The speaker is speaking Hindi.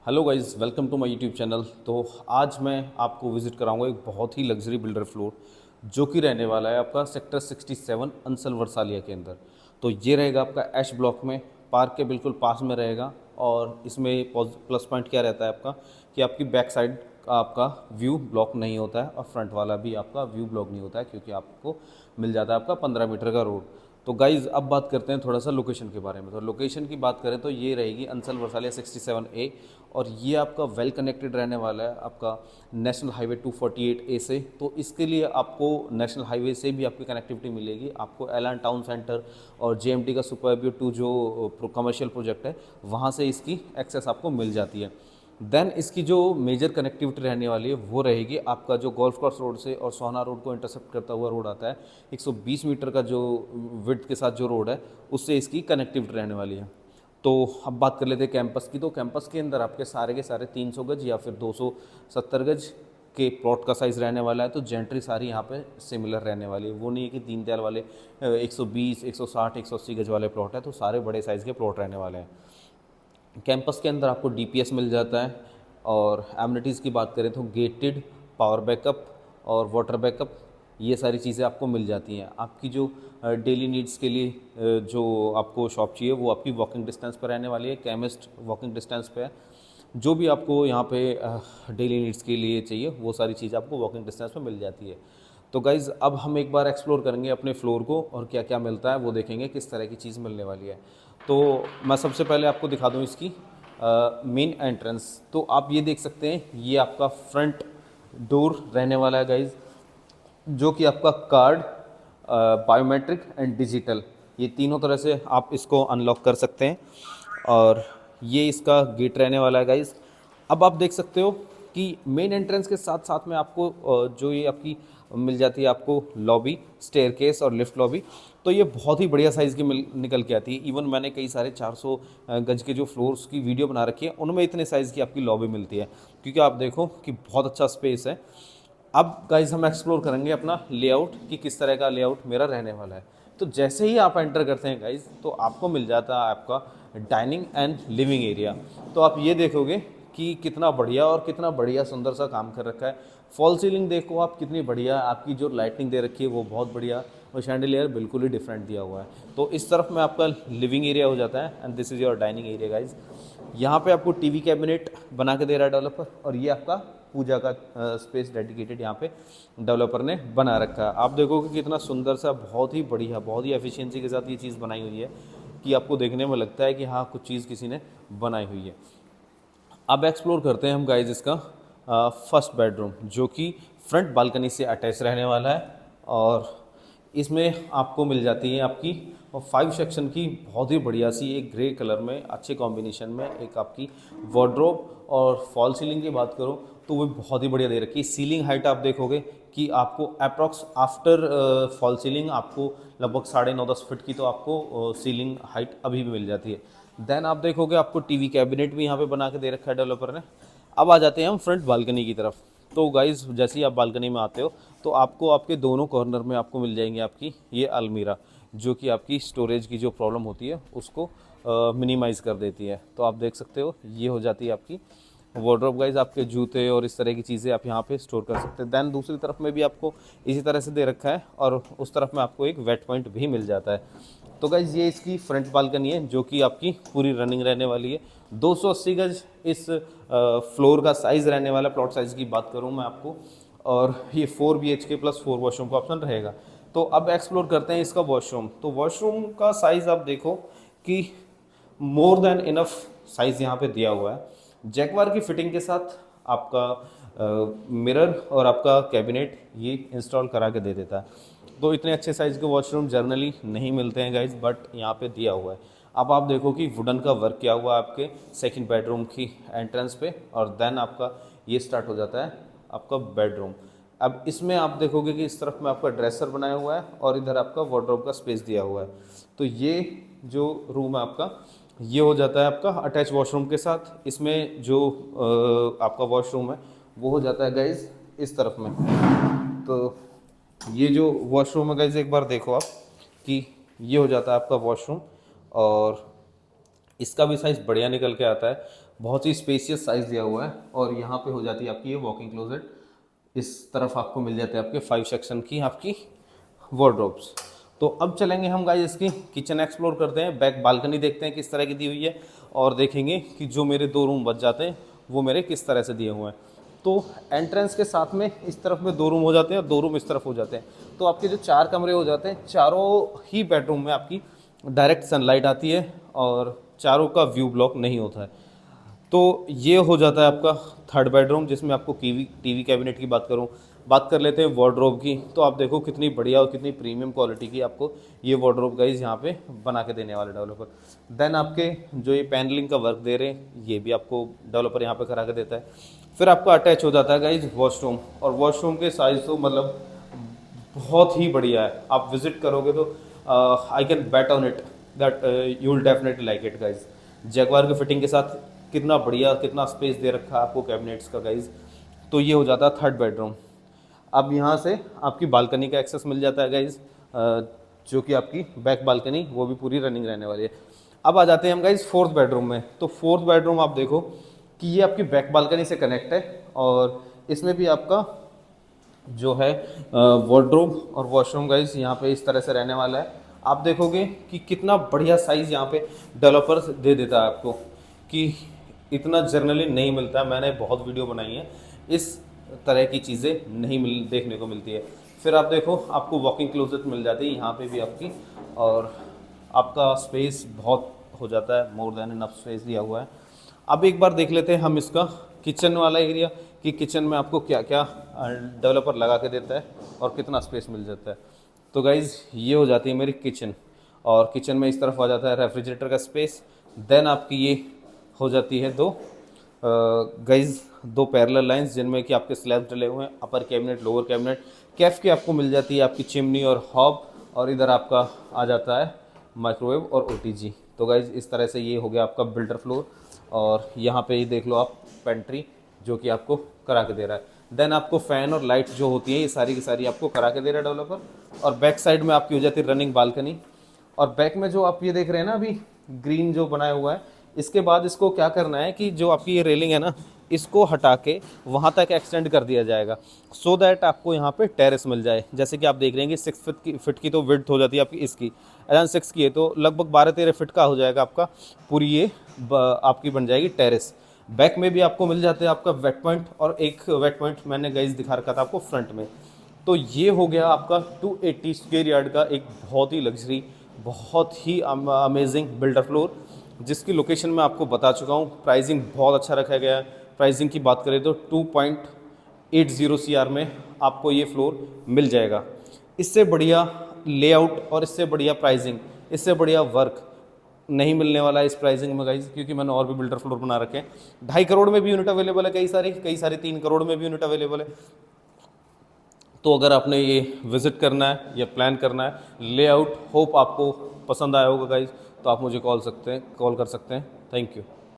Hello guys, welcome to my YouTube channel. तो आज मैं आपको विज़िट कराऊंगा एक बहुत ही लग्जरी बिल्डर फ्लोर जो कि रहने वाला है आपका सेक्टर 67 अंसल वर्सालिया के अंदर। तो ये रहेगा आपका ऐश ब्लॉक में, पार्क के बिल्कुल पास में रहेगा। और इसमें प्लस पॉइंट क्या रहता है आपका कि आपकी बैक साइड का आपका व्यू ब्लॉक नहीं होता है और फ्रंट वाला भी आपका व्यू ब्लॉक नहीं होता है, क्योंकि आपको मिल जाता है आपका 15 मीटर का रोड। तो गाइज़ अब बात करते हैं थोड़ा सा लोकेशन के बारे में। तो लोकेशन की बात करें तो ये रहेगी अंसल वर्सालिया 67A। और ये आपका वेल कनेक्टेड रहने वाला है आपका नेशनल हाईवे 248A से। तो इसके लिए आपको नेशनल हाईवे से भी आपकी कनेक्टिविटी मिलेगी। आपको एलान टाउन सेंटर और जेएमटी का सुपरब्यू 2 जो कमर्शियल प्रोजेक्ट है वहाँ से इसकी एक्सेस आपको मिल जाती है। देन इसकी जो मेजर कनेक्टिविटी रहने वाली है वो रहेगी आपका जो गोल्फ कोर्स रोड से और सोहना रोड को इंटरसेप्ट करता हुआ रोड आता है 120 मीटर का जो विड्थ के साथ जो रोड है उससे इसकी कनेक्टिविटी रहने वाली है। तो अब बात कर लेते हैं कैंपस की। तो कैंपस के अंदर आपके सारे के सारे 300 गज या फिर 270 गज के प्लॉट का साइज़ रहने वाला है। तो जेंट्री सारी यहाँ पे सिमिलर रहने वाली है। वो नहीं है कि दीनदयाल वाले 120, 160, 180 गज वाले प्लॉट है। तो सारे बड़े साइज़ के प्लॉट रहने वाले हैं। कैंपस के अंदर आपको डीपीएस मिल जाता है। और एमिनिटीज़ की बात करें तो गेटेड, पावर बैकअप और वाटर बैकअप, ये सारी चीज़ें आपको मिल जाती हैं। आपकी जो डेली नीड्स के लिए जो आपको शॉप चाहिए वो आपकी वॉकिंग डिस्टेंस पर रहने वाली है। केमिस्ट वॉकिंग डिस्टेंस पे है। जो भी आपको यहाँ पे डेली नीड्स के लिए चाहिए वो सारी चीज़ आपको वॉकिंग डिस्टेंस पे मिल जाती है। तो गाइज़ अब हम एक बार एक्सप्लोर करेंगे अपने फ्लोर को और क्या क्या मिलता है वो देखेंगे किस तरह की चीज़ मिलने वाली है। तो मैं सबसे पहले आपको दिखा दूँ इसकी मेन एंट्रेंस। तो आप ये देख सकते हैं, ये आपका फ्रंट डोर रहने वाला है गाइज़, जो कि आपका कार्ड, बायोमेट्रिक एंड डिजिटल, ये तीनों तरह से आप इसको अनलॉक कर सकते हैं। और ये इसका गेट रहने वाला है गाइज़। अब आप देख सकते हो कि मेन एंट्रेंस के साथ साथ में आपको जो ये आपकी मिल जाती है आपको लॉबी, स्टेयरकेस और लिफ्ट लॉबी। तो ये बहुत ही बढ़िया साइज़ की निकल के आती है। इवन मैंने कई सारे 400 गज के जो फ्लोर्स की वीडियो बना रखी है उनमें इतने साइज़ की आपकी लॉबी मिलती है, क्योंकि आप देखो कि बहुत अच्छा स्पेस है। अब गाइज हम एक्सप्लोर करेंगे अपना लेआउट कि किस तरह का लेआउट मेरा रहने वाला है। तो जैसे ही आप एंटर करते हैं गाइज तो आपको मिल जाता है आपका डाइनिंग एंड लिविंग एरिया। तो आप ये देखोगे कि कितना बढ़िया और कितना बढ़िया सुंदर सा काम कर रखा है। फॉल सीलिंग देखो आप कितनी बढ़िया, आपकी जो लाइटिंग दे रखी है वो बहुत बढ़िया, और शैंडलियर बिल्कुल ही डिफरेंट दिया हुआ है। तो इस तरफ में आपका लिविंग एरिया हो जाता है and this is your dining area guys. यहाँ पे आपको टीवी कैबिनेट बना के दे रहा है डेवलपर, और ये आपका पूजा का स्पेस डेडिकेटेड यहाँ पे डेवलपर ने बना रखा है। आप देखोगे कितना सुंदर सा, बहुत ही बढ़िया, बहुत ही एफिशिएंसी के साथ ये चीज़ बनाई हुई है कि आपको देखने में लगता है कि हाँ कुछ चीज़ किसी ने बनाई हुई है। अब एक्सप्लोर करते हैं हम गाइज इसका फर्स्ट बेडरूम, जो कि फ्रंट बालकनी से अटैच रहने वाला है। और इसमें आपको मिल जाती है आपकी 5 सेक्शन की बहुत ही बढ़िया सी एक ग्रे कलर में अच्छे कॉम्बिनेशन में एक आपकी वार्डरोब। और फॉल सीलिंग की बात करो तो वो बहुत ही बढ़िया दे रखी है। सीलिंग हाइट आप देखोगे कि आपको अप्रॉक्स आफ्टर फॉल सीलिंग आपको लगभग 9.5-10 फीट की तो आपको सीलिंग हाइट अभी भी मिल जाती है। देन आप देखोगे आपको टीवी कैबिनेट भी यहाँ पे बना के दे रखा है डेवलपर ने। अब आ जाते हैं हम फ्रंट बालकनी की तरफ। तो गाइज जैसे ही आप बालकनी में आते हो तो आपको आपके दोनों कॉर्नर में आपको मिल जाएंगे आपकी ये अलमीरा, जो कि आपकी स्टोरेज की जो प्रॉब्लम होती है उसको मिनिमाइज़ कर देती है। तो आप देख सकते हो ये हो जाती है आपकी वार्डरोब गाइज। आपके जूते और इस तरह की चीज़ें आप यहाँ पे स्टोर कर सकते हैं। दैन दूसरी तरफ में भी आपको इसी तरह से दे रखा है और उस तरफ में आपको एक वेट पॉइंट भी मिल जाता है। तो गाइज ये इसकी फ्रंट बालकनी है, जो कि आपकी पूरी रनिंग रहने वाली है। 280 गज इस फ्लोर का साइज़ रहने वाला। प्लॉट साइज़ की बात करूँ मैं आपको, और ये 4 BHK प्लस 4 वॉशरूम का ऑप्शन रहेगा। तो अब एक्सप्लोर करते हैं इसका वॉशरूम। तो वॉशरूम का साइज़ आप देखो कि मोर देन इनफ साइज़ यहाँ पे दिया हुआ है। जैकवार की फिटिंग के साथ आपका मिरर और आपका कैबिनेट ये इंस्टॉल करा के दे देता है। तो इतने अच्छे साइज़ के वॉशरूम जर्नली नहीं मिलते हैं गाइज, बट यहाँ पे दिया हुआ है। अब आप देखो कि वुडन का वर्क किया हुआ है आपके सेकंड बेडरूम की एंट्रेंस पे, और देन आपका ये स्टार्ट हो जाता है आपका बेडरूम। अब इसमें आप देखोगे कि इस तरफ में आपका ड्रेसर बनाया हुआ है और इधर आपका वार्डरोब का स्पेस दिया हुआ है। तो ये जो रूम है आपका ये हो जाता है आपका अटैच वॉशरूम के साथ। इसमें जो आपका वॉशरूम है वो हो जाता है गाइज इस तरफ में। तो ये जो वॉशरूम है गाइज एक बार देखो आप कि ये हो जाता है आपका वॉशरूम, और इसका भी साइज़ बढ़िया निकल के आता है। बहुत ही स्पेसियस साइज़ दिया हुआ है। और यहाँ पे हो जाती है आपकी ये वॉकिंग क्लोजेट। इस तरफ आपको मिल जाते हैं आपके 5 सेक्शन की आपकी वार्डरोब्स। तो अब चलेंगे हम गाइस इसकी किचन एक्सप्लोर करते हैं, बैक बालकनी देखते हैं किस तरह की दी हुई है, और देखेंगे कि जो मेरे 2 रूम बच जाते हैं वो मेरे किस तरह से दिए हुए हैं। तो एंट्रेंस के साथ में इस तरफ में 2 रूम हो जाते हैं और 2 रूम इस तरफ हो जाते हैं। तो आपके जो 4 कमरे हो जाते हैं, चारों ही बेडरूम में आपकी डायरेक्ट सनलाइट आती है और चारों का व्यू ब्लॉक नहीं होता है। तो ये हो जाता है आपका थर्ड बेडरूम, जिसमें आपको टीवी कैबिनेट की बात कर लेते हैं वार्डरोब की। तो आप देखो कितनी बढ़िया और कितनी प्रीमियम क्वालिटी की आपको ये वार्डरोब गाइस यहाँ पे बना के देने वाले डेवलपर। देन आपके जो ये पैनलिंग का वर्क दे रहे हैं ये भी आपको डेवलपर यहाँ पे करा के देता है। फिर आपका अटैच हो जाता है गाइस वॉशरूम, और वॉशरूम के साइज़ तो मतलब बहुत ही बढ़िया है। आप विजिट करोगे तो I can bet on it that you will definitely like it guys. Jaguar के फिटिंग के साथ कितना बढ़िया, कितना स्पेस दे रखा है आपको कैबिनेट्स का गाइज। तो ये हो जाता है थर्ड बेडरूम। अब यहाँ से आपकी बालकनी का एक्सेस मिल जाता है गाइज, जो कि आपकी बैक बालकनी वो भी पूरी रनिंग रहने वाली है। अब आ जाते हैं हम गाइज फोर्थ बेडरूम में। तो फोर्थ बेडरूम आप देखो कि ये आपकी बैक बालकनी से कनेक्ट है, और इसमें भी आपका जो है वार्डरोब और वॉशरूम गाइज यहाँ पे इस तरह से रहने वाला है। आप देखोगे कि कितना बढ़िया साइज़ यहाँ पे डेवलपर दे देता है आपको, कि इतना जनरली नहीं मिलता है। मैंने बहुत वीडियो बनाई है, इस तरह की चीज़ें नहीं देखने को मिलती है। फिर आप देखो आपको वॉकिंग क्लोजेट मिल जाती है यहाँ पे भी आपकी, और आपका स्पेस बहुत हो जाता है, मोर देन इनफ स्पेस दिया हुआ है। अब एक बार देख लेते हैं हम इसका किचन वाला एरिया, कि किचन में आपको क्या क्या डेवलपर लगा के देता है और कितना स्पेस मिल जाता है। तो गाइज़ ये हो जाती है मेरी किचन, और किचन में इस तरफ आ जाता है रेफ्रिजरेटर का स्पेस। देन आपकी ये हो जाती है दो पैरेलल लाइंस, जिनमें कि आपके स्लैब्स डले हुए हैं, अपर कैबिनेट लोअर कैबिनेट। कैफ की आपको मिल जाती है आपकी चिमनी और हॉब, और इधर आपका आ जाता है माइक्रोवेव और ओटीजी। तो गाइज़ इस तरह से ये हो गया आपका बिल्डर फ्लोर। और यहाँ पे ही देख लो आप पेंट्री, जो कि आपको करा के दे रहा है। देन आपको फ़ैन और लाइट जो होती है ये सारी की सारी आपको करा के दे रहा है डेवलपर। और बैक साइड में आपकी हो जाती है रनिंग बालकनी। और बैक में जो आप ये देख रहे हैं ना अभी ग्रीन जो बनाया हुआ है, इसके बाद इसको क्या करना है कि जो आपकी ये रेलिंग है ना, इसको हटा के वहाँ तक एक्सटेंड कर दिया जाएगा, सो दैट आपको यहाँ पे टेरेस मिल जाए। जैसे कि आप देख रहे हैं कि 6 फीट की तो विड्थ हो जाती है आपकी इसकी, अराउंड 6 की है, तो लगभग 12-13 फीट का हो जाएगा आपका पूरी ये आपकी बन जाएगी टेरेस। बैक में भी आपको मिल जाते हैं आपका वेट पॉइंट, और एक वेट पॉइंट मैंने गाइस दिखा रखा था आपको फ्रंट में। तो ये हो गया आपका 280 स्क्वायर यार्ड का एक बहुत ही लग्जरी, बहुत ही अमेजिंग बिल्डर फ्लोर, जिसकी लोकेशन मैं आपको बता चुका हूँ। प्राइसिंग बहुत अच्छा रखा गया है। प्राइसिंग की बात करें तो 2.80 CR में आपको ये फ्लोर मिल जाएगा। इससे बढ़िया लेआउट और इससे बढ़िया प्राइसिंग, इससे बढ़िया वर्क नहीं मिलने वाला है इस प्राइसिंग में गाइज, क्योंकि मैंने और भी बिल्डर फ्लोर बना रखे हैं। 2.5 करोड़ में भी यूनिट अवेलेबल है, कई सारे 3 करोड़ में भी यूनिट अवेलेबल है। तो अगर आपने ये विजिट करना है या प्लान करना है, लेआउट होप आपको पसंद आया होगा गाइज, तो आप मुझे कॉल कर सकते हैं। Thank you.